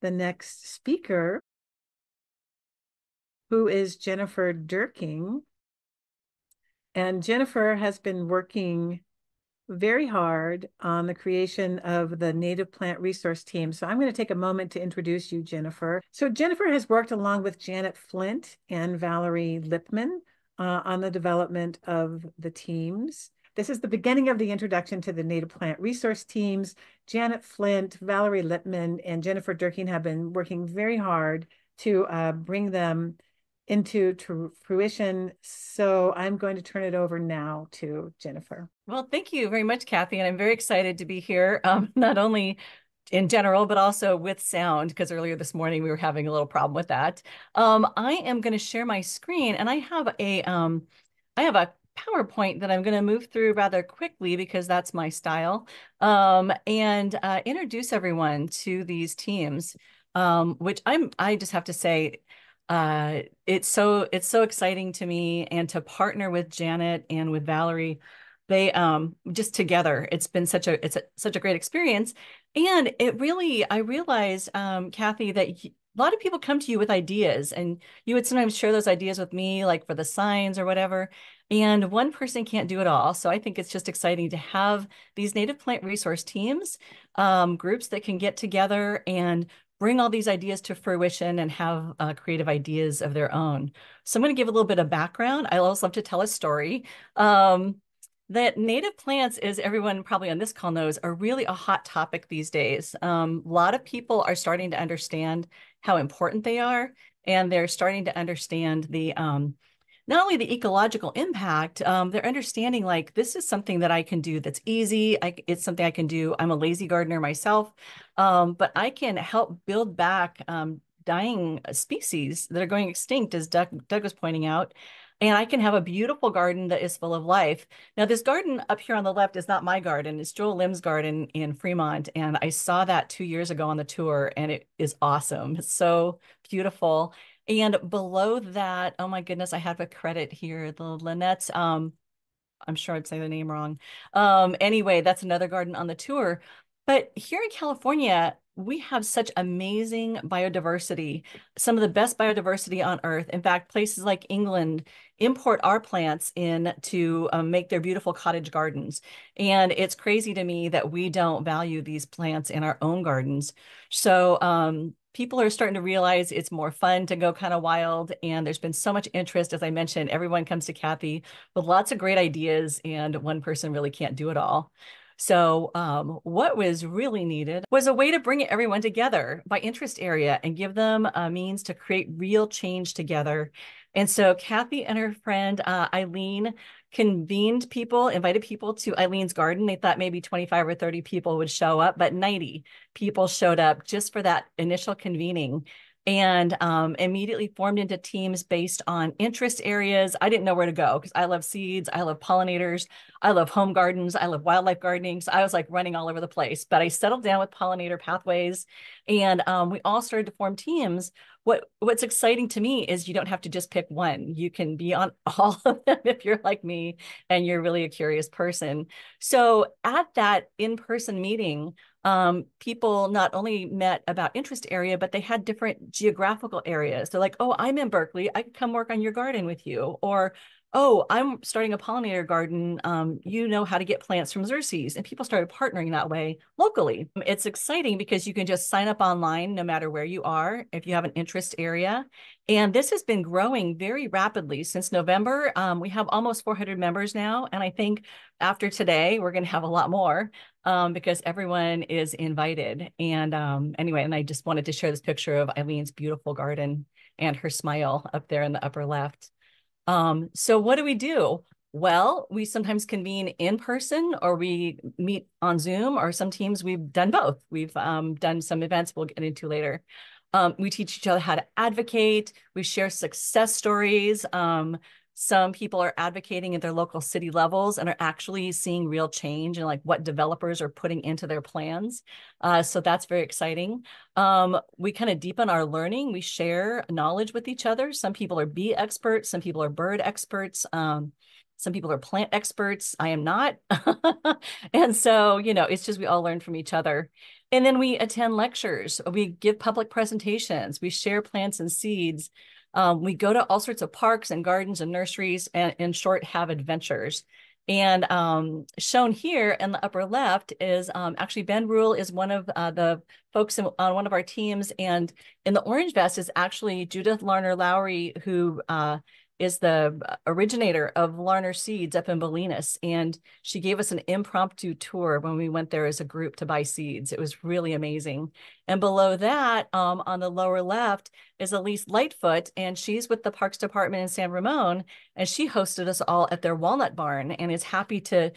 the next speaker, who is Jennifer Durking. And Jennifer has been working very hard on the creation of the Native Plant Resource Team. So I'm going to take a moment to introduce you, Jennifer. So Jennifer has worked along with Janet Flint and Valerie Lipman on the development of the teams. This is the beginning of the introduction to the Native Plant Resource Teams. Janet Flint, Valerie Lipman, and Jennifer Durking have been working very hard to bring them into fruition. So I'm going to turn it over now to Jennifer. Well, thank you very much, Kathy. And I'm very excited to be here, not only in general, but also with sound, because earlier this morning we were having a little problem with that. I am going to share my screen, and I have a PowerPoint that I'm going to move through rather quickly because that's my style, and introduce everyone to these teams, which I just have to say, it's so exciting to me, and to partner with Janet and with Valerie. They just together, it's been such a great experience. And I realized, Kathy, that a lot of people come to you with ideas, and you would sometimes share those ideas with me, like for the signs or whatever. And one person can't do it all. So I think it's just exciting to have these native plant resource teams, groups that can get together and bring all these ideas to fruition and have creative ideas of their own. So I'm going to give a little bit of background. I always love to tell a story. That native plants, as everyone probably on this call knows, are really a hot topic these days. A lot of people are starting to understand how important they are, and they're starting to understand the not only the ecological impact, they're understanding like this is something that I can do that's easy. It's something I can do. I'm a lazy gardener myself, but I can help build back dying species that are going extinct, as Doug was pointing out. And I can have a beautiful garden that is full of life. Now, this garden up here on the left is not my garden. It's Joel Lim's garden in Fremont. And I saw that 2 years ago on the tour, and it is awesome. It's so beautiful. And below that, oh my goodness, I have a credit here. The Lynette's, I'm sure I'd say the name wrong. Anyway, that's another garden on the tour. But here in California, we have such amazing biodiversity, some of the best biodiversity on Earth. In fact, places like England import our plants in to make their beautiful cottage gardens. And it's crazy to me that we don't value these plants in our own gardens. So people are starting to realize it's more fun to go kind of wild. And there's been so much interest. As I mentioned, everyone comes to Kathy with lots of great ideas, and one person really can't do it all. So what was really needed was a way to bring everyone together by interest area and give them a means to create real change together. And so Kathy and her friend Eileen convened people, invited people to Eileen's garden. They thought maybe 25 or 30 people would show up, but 90 people showed up just for that initial convening, and immediately formed into teams based on interest areas. I didn't know where to go because I love seeds, I love pollinators, I love home gardens, I love wildlife gardening. So I was like running all over the place, but I settled down with pollinator pathways, and we all started to form teams. What's exciting to me is you don't have to just pick one. You can be on all of them if you're like me and you're really a curious person. So at that in-person meeting, people not only met about interest area, but they had different geographical areas. They're like, oh, I'm in Berkeley, I could come work on your garden with you. Or, oh, I'm starting a pollinator garden. You know how to get plants from Xerces. And people started partnering that way locally. It's exciting because you can just sign up online no matter where you are if you have an interest area. And this has been growing very rapidly since November. We have almost 400 members now. And I think after today, we're going to have a lot more, because everyone is invited. And anyway, and I just wanted to share this picture of Eileen's beautiful garden and her smile up there in the upper left. So what do we do? Well, we sometimes convene in person, or we meet on Zoom, or some teams we've done both. We've done some events we'll get into later. We teach each other how to advocate. We share success stories. Some people are advocating at their local city levels and are actually seeing real change and like what developers are putting into their plans. So that's very exciting. We kind of deepen our learning. We share knowledge with each other. Some people are bee experts, some people are bird experts. Some people are plant experts. I am not. And so, it's just we all learn from each other. And then we attend lectures. We give public presentations. We share plants and seeds. We go to all sorts of parks and gardens and nurseries and, in short, have adventures. And shown here in the upper left is actually Ben Rule is one of the folks on one of our teams. And in the orange vest is actually Judith Larner Lowry, who is the originator of Larner Seeds up in Bolinas. And she gave us an impromptu tour when we went there as a group to buy seeds. It was really amazing. And below that, on the lower left, is Elise Lightfoot, and she's with the Parks Department in San Ramon, and she hosted us all at their Walnut Barn and is happy to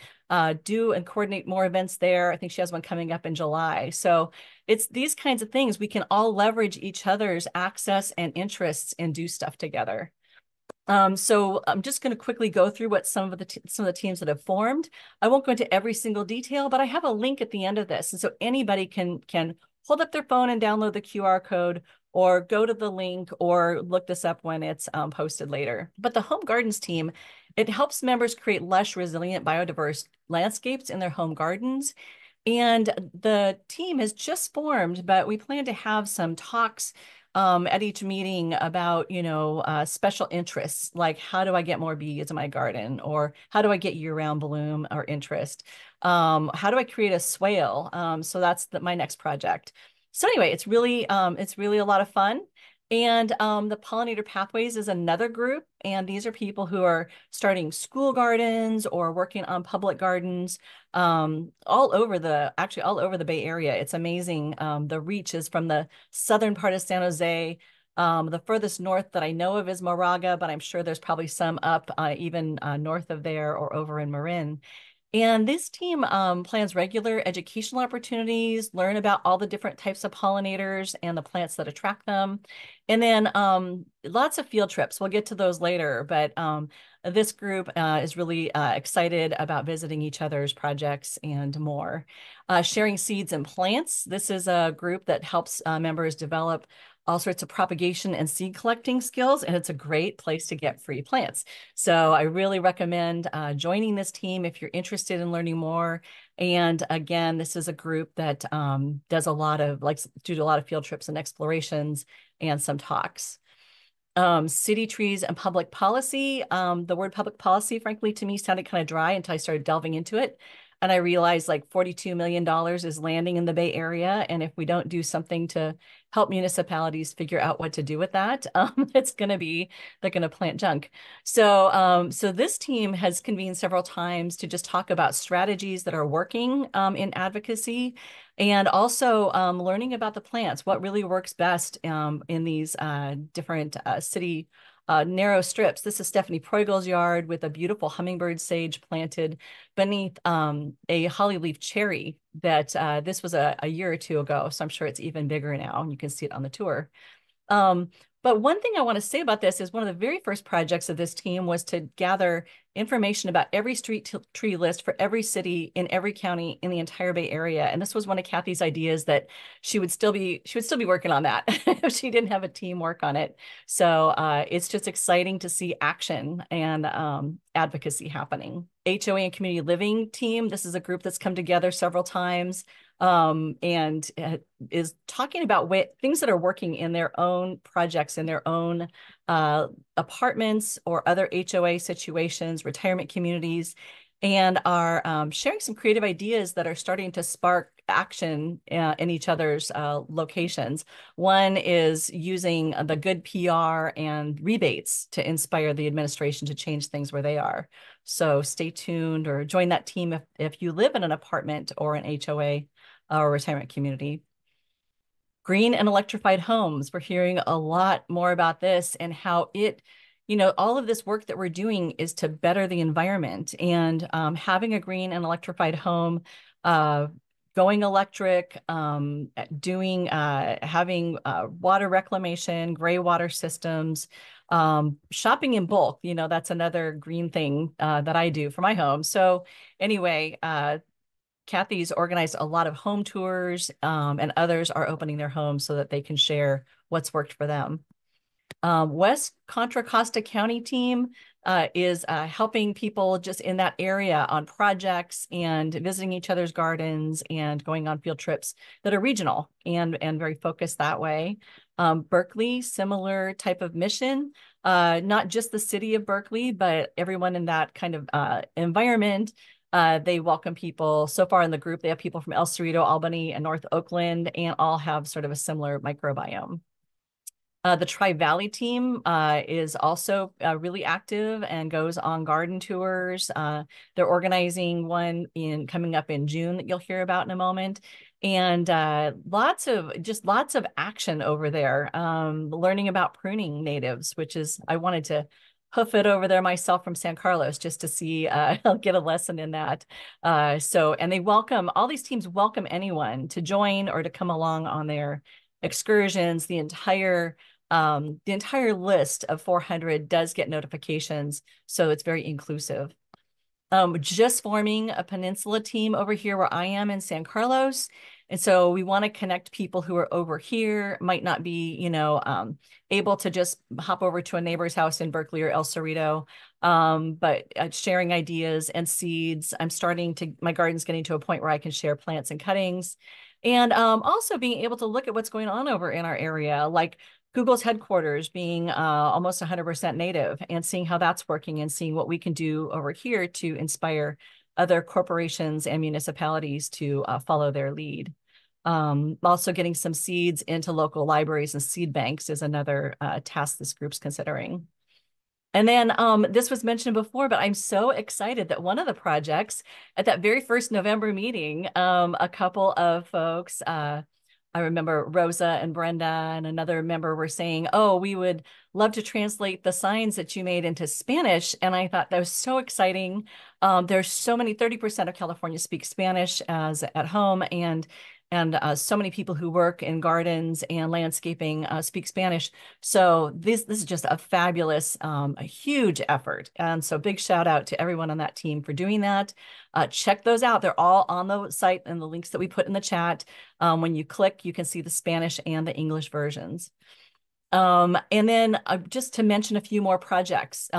do and coordinate more events there. I think she has one coming up in July. So it's these kinds of things. We can all leverage each other's access and interests and do stuff together. So I'm just going to quickly go through what some of the teams that have formed. I won't go into every single detail, but I have a link at the end of this, and so anybody can hold up their phone and download the QR code, or go to the link, or look this up when it's posted later. But the Home Gardens team, it helps members create lush, resilient, biodiverse landscapes in their home gardens. And the team has just formed, but we plan to have some talks at each meeting about, special interests, like how do I get more bees in my garden, or how do I get year-round bloom or interest? How do I create a swale? So that's my next project. So anyway, it's really a lot of fun. And the Pollinator Pathways is another group, and these are people who are starting school gardens or working on public gardens all over the Bay Area. It's amazing. The reach is from the southern part of San Jose. The furthest north that I know of is Moraga, but I'm sure there's probably some up even north of there or over in Marin. And this team plans regular educational opportunities, learn about all the different types of pollinators and the plants that attract them. And then lots of field trips. We'll get to those later, but this group is really excited about visiting each other's projects and more. Sharing seeds and plants. This is a group that helps members develop all sorts of propagation and seed collecting skills, and it's a great place to get free plants. So I really recommend joining this team if you're interested in learning more. And again, this is a group that does a lot of field trips and explorations and some talks. City trees and public policy. The word public policy, frankly, to me sounded kind of dry until I started delving into it. And I realized like $42 million is landing in the Bay Area. And if we don't do something to help municipalities figure out what to do with that, they're going to plant junk. So this team has convened several times to just talk about strategies that are working in advocacy, and also learning about the plants, what really works best in these different city narrow strips. This is Stephanie Preugel's yard with a beautiful hummingbird sage planted beneath a holly leaf cherry that this was a year or two ago. So I'm sure it's even bigger now, and you can see it on the tour. But one thing I want to say about this is one of the very first projects of this team was to gather information about every street tree list for every city in every county in the entire Bay Area. And this was one of Kathy's ideas, that she would still be working on that if she didn't have a team work on it. So it's just exciting to see action and advocacy happening. HOA and community living team. This is a group that's come together several times and is talking about things that are working in their own projects, in their own apartments or other HOA situations, retirement communities, and are sharing some creative ideas that are starting to spark action in each other's locations. One is using the good PR and rebates to inspire the administration to change things where they are. So stay tuned or join that team if you live in an apartment or an HOA or retirement community. Green and electrified homes. We're hearing a lot more about this and how all of this work that we're doing is to better the environment, and having a green and electrified home, going electric, having water reclamation, gray water systems, shopping in bulk. That's another green thing that I do for my home. So anyway, Kathy's organized a lot of home tours, and others are opening their homes so that they can share what's worked for them. West Contra Costa County team is helping people just in that area on projects and visiting each other's gardens and going on field trips that are regional and very focused that way. Berkeley, similar type of mission, not just the city of Berkeley, but everyone in that kind of environment. They welcome people. So far in the group, they have people from El Cerrito, Albany, and North Oakland, and all have sort of a similar microbiome. The Tri-Valley team is also really active and goes on garden tours. They're organizing one coming up in June that you'll hear about in a moment. And lots of action over there. Learning about pruning natives, which is, I wanted to hoof it over there myself from San Carlos just to see, I'll get a lesson in that. And all these teams welcome anyone to join or to come along on their excursions. The entire list of 400 does get notifications, so it's very inclusive. Just forming a peninsula team over here where I am in San Carlos. And so we want to connect people who are over here, might not be, able to just hop over to a neighbor's house in Berkeley or El Cerrito, but sharing ideas and seeds. My garden's getting to a point where I can share plants and cuttings. And also being able to look at what's going on over in our area, like Google's headquarters being almost 100% native, and seeing how that's working and seeing what we can do over here to inspire other corporations and municipalities to follow their lead. Also getting some seeds into local libraries and seed banks is another task this group's considering. And then this was mentioned before, but I'm so excited that one of the projects at that very first November meeting, a couple of folks, I remember Rosa and Brenda and another member were saying, oh, we would love to translate the signs that you made into Spanish. And I thought that was so exciting. There's so many, 30% of California speak Spanish as at home, and so many people who work in gardens and landscaping speak Spanish. So this is just a fabulous, a huge effort. And so big shout out to everyone on that team for doing that. Check those out. They're all on the site and the links that we put in the chat. When you click, you can see the Spanish and the English versions. And then just to mention a few more projects,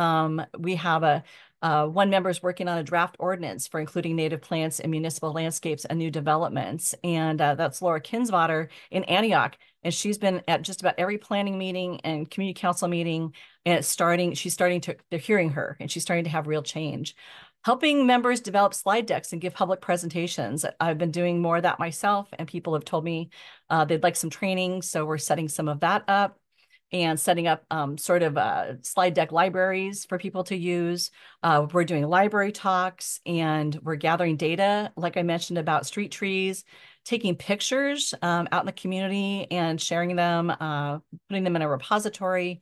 we have one member is working on a draft ordinance for including native plants in municipal landscapes and new developments. And that's Laura Kinsvater in Antioch. And she's been at just about every planning meeting and community council meeting. And they're hearing her, and she's starting to have real change. Helping members develop slide decks and give public presentations. I've been doing more of that myself, and people have told me they'd like some training. So we're setting some of that up, and setting up slide deck libraries for people to use. We're doing library talks, and we're gathering data, like I mentioned, about street trees, taking pictures out in the community and sharing them, putting them in a repository.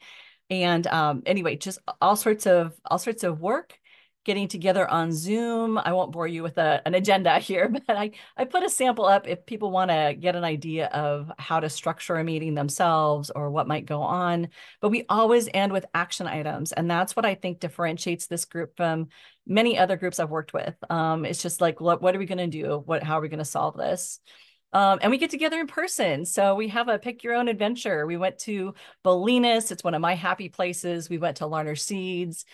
And anyway, just all sorts of work, getting together on Zoom. I won't bore you with an agenda here, but I put a sample up if people want to get an idea of how to structure a meeting themselves or what might go on. But we always end with action items. And that's what I think differentiates this group from many other groups I've worked with. It's just like, what are we going to do? How are we going to solve this? And we get together in person. So we have a pick your own adventure. We went to Bolinas. It's one of my happy places. We went to Larner Seeds.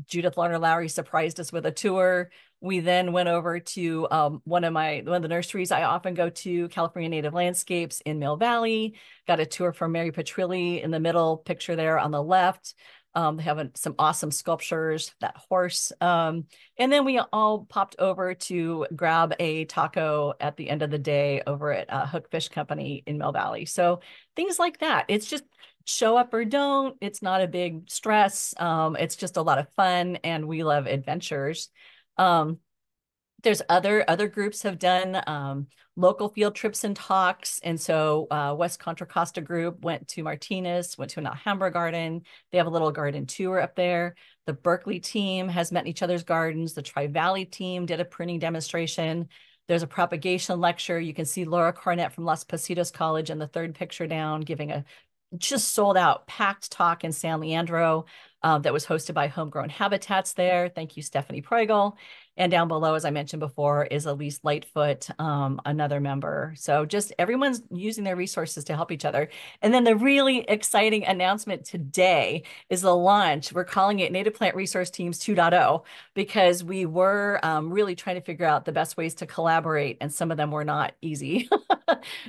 Judith Larner Lowry surprised us with a tour. We then went over to one of the nurseries I often go to, California Native Landscapes in Mill Valley. Got a tour from Mary Petrilli in the middle picture there on the left. They have some awesome sculptures, that horse. And then we all popped over to grab a taco at the end of the day over at Hook Fish Company in Mill Valley. So things like that. It's just show up or don't. It's not a big stress. It's just a lot of fun, and we love adventures. There's other groups have done local field trips and talks. And so West Contra Costa group went to Martinez, went to an Alhambra garden. They have a little garden tour up there. The Berkeley team has met in each other's gardens. The Tri-Valley team did a pruning demonstration. There's a propagation lecture. You can see Laura Cornett from Los Positos College in the third picture down, giving a just sold out, packed talk in San Leandro that was hosted by Homegrown Habitats there. Thank you, Stephanie Preugel. And down below, as I mentioned before, is Elise Lightfoot, another member. So just everyone's using their resources to help each other. And then the really exciting announcement today is the launch. We're calling it Native Plant Resource Teams 2.0 because we were really trying to figure out the best ways to collaborate, and some of them were not easy.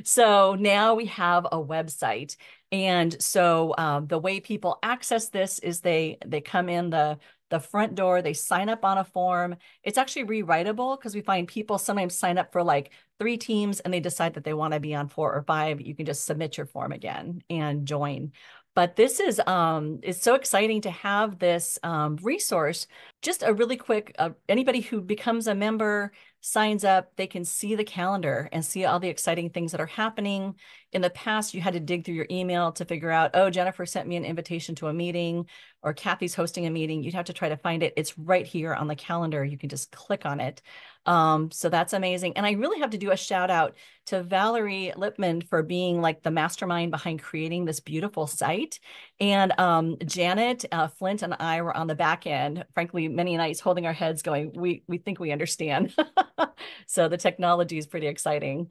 So now we have a website. And so the way people access this is they come in the front door, they sign up on a form. It's actually rewritable because we find people sometimes sign up for like 3 teams and they decide that they want to be on 4 or 5. You can just submit your form again and join. But this is it's so exciting to have this resource. Just a really quick, anybody who becomes a member, signs up, they can see the calendar and see all the exciting things that are happening. In the past, you had to dig through your email to figure out, oh, Jennifer sent me an invitation to a meeting, or Kathy's hosting a meeting. You'd have to try to find it. It's right here on the calendar. You can just click on it. So that's amazing. And I really have to do a shout out to Valerie Lipman for being like the mastermind behind creating this beautiful site. And Janet Flint and I were on the back end, frankly, many nights holding our heads going, we think we understand. So the technology is pretty exciting.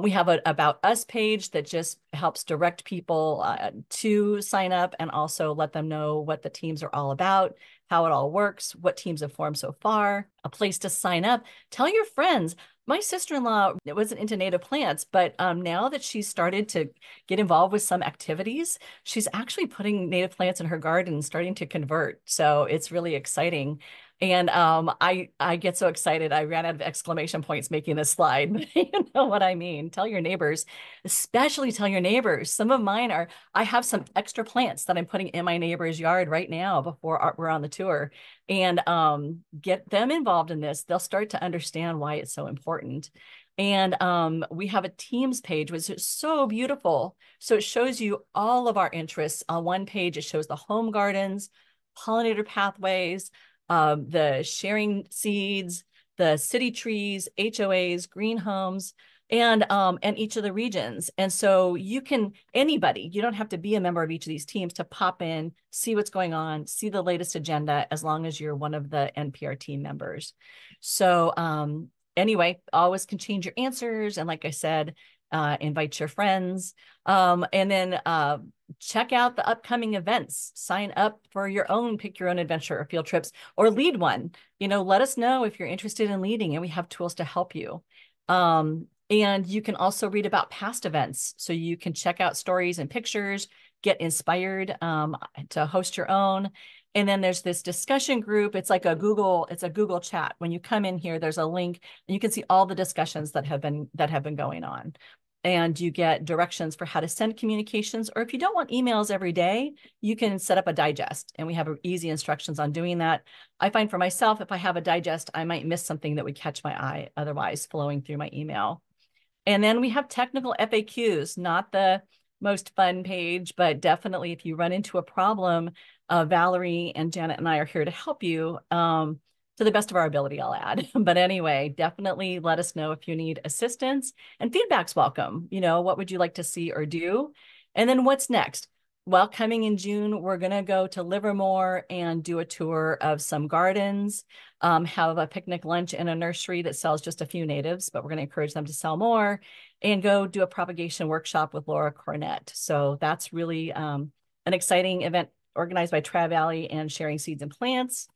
We have an About Us page that just helps direct people to sign up and also let them know what the teams are all about, how it all works, what teams have formed so far, a place to sign up. Tell your friends. My sister-in-law wasn't into native plants, but now that she's started to get involved with some activities, she's actually putting native plants in her garden, starting to convert. So it's really exciting. And I get so excited. I ran out of exclamation points making this slide, but you know what I mean. Tell your neighbors, especially tell your neighbors. Some of mine are, I have some extra plants that I'm putting in my neighbor's yard right now before we're on the tour, and get them involved in this. They'll start to understand why it's so important. And we have a Teams page, which is so beautiful. So it shows you all of our interests. On one page, it shows the home gardens, pollinator pathways, the sharing seeds, the city trees, HOAs, green homes, and each of the regions. And so you can, anybody, you don't have to be a member of each of these teams to pop in, see what's going on, see the latest agenda, as long as you're one of the NPR team members. So anyway, always can change your answers. And like I said, invite your friends. And then check out the upcoming events. Sign up for your own, pick your own adventure or field trips, or lead one. You know, let us know if you're interested in leading, and we have tools to help you. And you can also read about past events. So you can check out stories and pictures, get inspired to host your own. And then there's this discussion group. It's like it's a Google chat. When you come in here, there's a link and you can see all the discussions that have been going on. And you get directions for how to send communications. Or if you don't want emails every day, you can set up a digest. And we have easy instructions on doing that. I find for myself, if I have a digest, I might miss something that would catch my eye otherwise flowing through my email. And then we have technical FAQs, not the most fun page, but definitely if you run into a problem, Valerie and Janet and I are here to help you. To the best of our ability, I'll add. But anyway, definitely let us know if you need assistance, and feedback's welcome. You know, what would you like to see or do? And then what's next? Well, coming in June, we're going to go to Livermore and do a tour of some gardens, have a picnic lunch in a nursery that sells just a few natives, but we're going to encourage them to sell more, and go do a propagation workshop with Laura Cornett. So that's really an exciting event organized by Tri Valley and Sharing Seeds and Plants.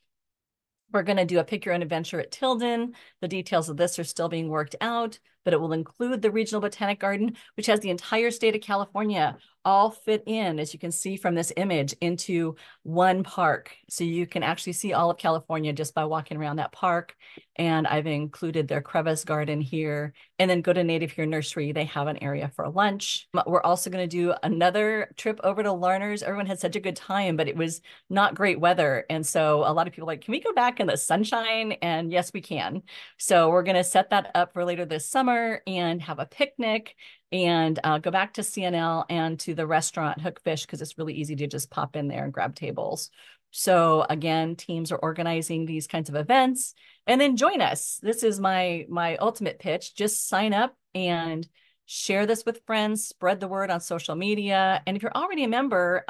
We're going to do a pick your own adventure at Tilden. The details of this are still being worked out, but it will include the Regional Botanic Garden, which has the entire state of California all fit in, as you can see from this image, into one park. So you can actually see all of California just by walking around that park. And I've included their crevice garden here. And then go to Native Here Nursery. They have an area for lunch. We're also going to do another trip over to Larners. Everyone had such a good time, but it was not great weather. And so a lot of people are like, can we go back in the sunshine? And yes, we can. So we're going to set that up for later this summer and have a picnic, and go back to CNL and to the restaurant Hookfish, because it's really easy to just pop in there and grab tables. So again, teams are organizing these kinds of events, and then join us. This is my ultimate pitch. Just sign up and share this with friends, spread the word on social media. And if you're already a member,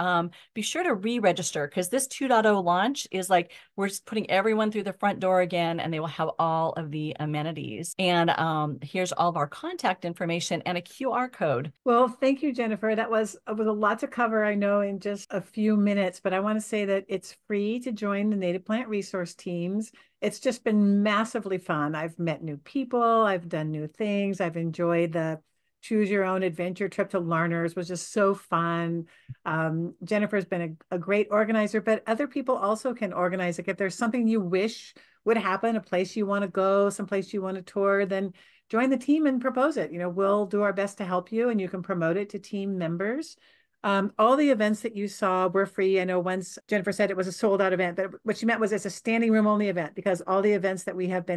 be sure to re-register, because this 2.0 launch is like, we're just putting everyone through the front door again, and they will have all of the amenities. And here's all of our contact information and a QR code. Well, thank you, Jennifer. That was a lot to cover, I know, in just a few minutes, but I want to say that it's free to join the native plant resource teams. It's just been massively fun. I've met new people, I've done new things, I've enjoyed the choose your own adventure trip to Larners, was just so fun. Jennifer's been a great organizer, but other people also can organize. Like if there's something you wish would happen, a place you want to go, someplace you want to tour, then join the team and propose it. We'll do our best to help you, and you can promote it to team members. All the events that you saw were free. I know once Jennifer said it was a sold out event, but what she meant was it's a standing room only event, because all the events that we have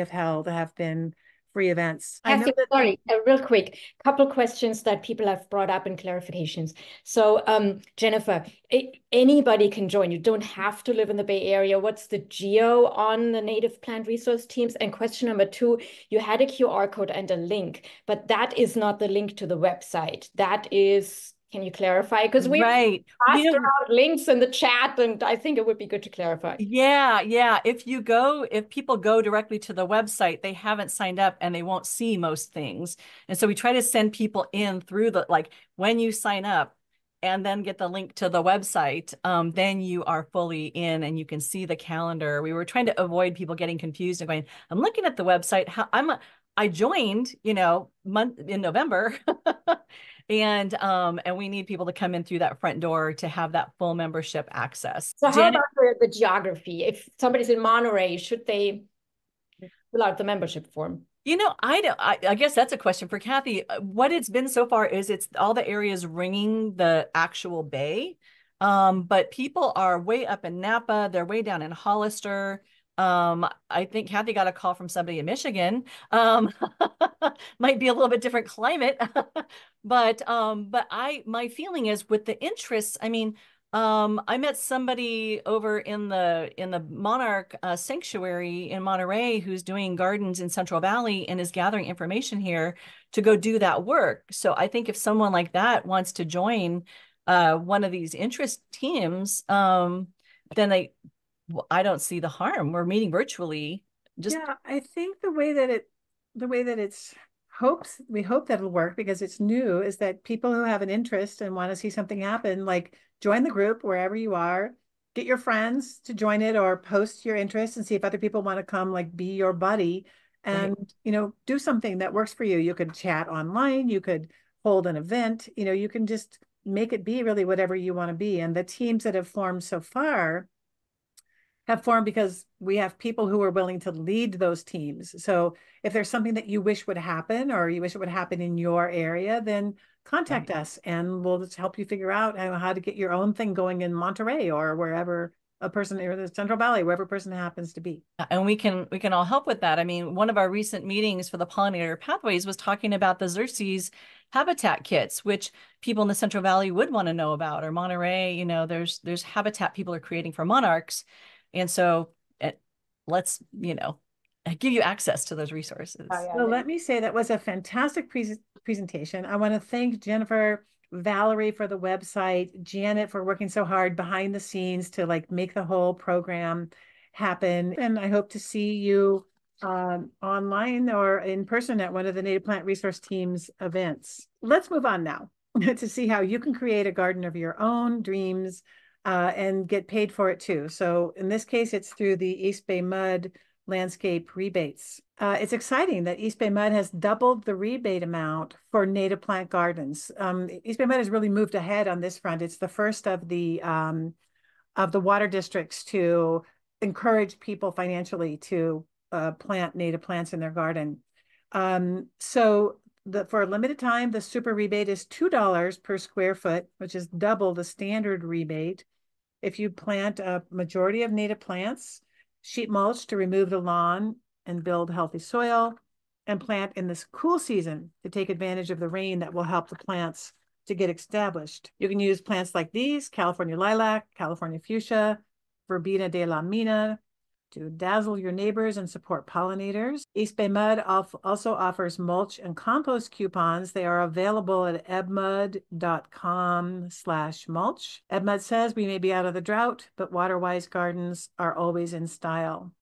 held have been free events. I know Kathy, that. sorry, real quick, couple questions that people have brought up and clarifications. So, Jennifer, anybody can join. You don't have to live in the Bay Area. What's the geo on the native plant resource teams? And question number two, you had a QR code and a link, but that is not the link to the website. That is, can you clarify? Because we've passed around links in the chat, and I think it would be good to clarify. Yeah. If people go directly to the website, they haven't signed up and they won't see most things. And so we try to send people in through like when you sign up and then get the link to the website, then you are fully in and you can see the calendar. We were trying to avoid people getting confused and going, I'm looking at the website. I joined, in November. And we need people to come in through that front door to have that full membership access. So how about the geography? If somebody's in Monterey, should they fill out the membership form? I guess that's a question for Kathy. What it's been so far is it's all the areas ringing the actual bay. But people are way up in Napa. They're way down in Hollister. I think Kathy got a call from somebody in Michigan. Might be a little bit different climate, but my feeling is with the interests. I mean, I met somebody over in the Monarch Sanctuary in Monterey who's doing gardens in Central Valley and is gathering information here to go do that work. So I think if someone like that wants to join one of these interest teams, then I don't see the harm. We're meeting virtually. Yeah, I think the way that we hope that it'll work, because it's new, is that people who have an interest and want to see something happen, like join the group wherever you are, get your friends to join it, or post your interest and see if other people want to come, like be your buddy, and do something that works for you. You could chat online, you could hold an event, you can just make it be really whatever you want to be. And the teams that have formed so far have formed because we have people who are willing to lead those teams. So if there's something that you wish would happen, or you wish it would happen in your area, then contact us and we'll just help you figure out how to get your own thing going in Monterey or wherever a person, or the Central Valley, wherever a person happens to be. And we can all help with that. I mean, one of our recent meetings for the Pollinator Pathways was talking about the Xerces habitat kits, which people in the Central Valley would want to know about, or Monterey. There's habitat people are creating for monarchs. And so let's, give you access to those resources. Well, let me say that was a fantastic presentation. I want to thank Jennifer, Valerie for the website, Janet for working so hard behind the scenes to make the whole program happen. And I hope to see you online or in person at one of the Native Plant Resource Team's events. Let's move on now to see how you can create a garden of your own dreams and get paid for it too. So in this case, it's through the East Bay Mud landscape rebates. It's exciting that East Bay Mud has doubled the rebate amount for native plant gardens. East Bay Mud has really moved ahead on this front. It's the first of the water districts to encourage people financially to plant native plants in their garden. So for a limited time, the super rebate is $2 per square foot, which is double the standard rebate. If you plant a majority of native plants, sheet mulch to remove the lawn and build healthy soil, and plant in this cool season to take advantage of the rain that will help the plants to get established. You can use plants like these: California lilac, California fuchsia, Verbena de la Mina, to dazzle your neighbors and support pollinators. East Bay Mud also offers mulch and compost coupons. They are available at ebmud.com/mulch. Ebmud says we may be out of the drought, but water-wise gardens are always in style.